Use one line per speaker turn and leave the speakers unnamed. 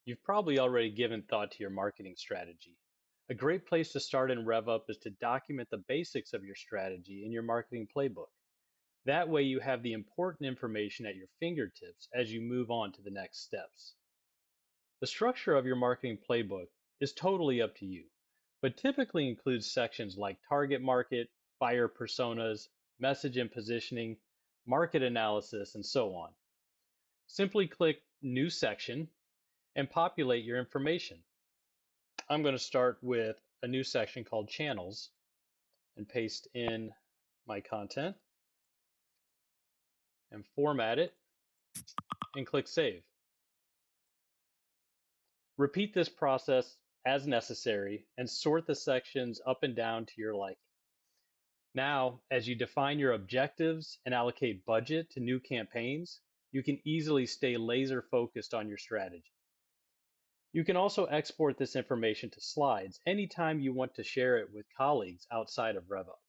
You've probably already given thought to your marketing strategy. A great place to start in Revup is to document the basics of your strategy in your marketing playbook. That way, you have the important information at your fingertips as you move on to the next steps. The structure of your marketing playbook is totally up to you, but typically includes sections like target market, buyer personas, message and positioning, market analysis, and so on. Simply click New Section and populate your information. I'm going to start with a new section called Channels and paste in my content and format it and click Save. Repeat this process as necessary and sort the sections up and down to your liking. Now, as you define your objectives and allocate budget to new campaigns, you can easily stay laser focused on your strategy. You can also export this information to slides anytime you want to share it with colleagues outside of Revup.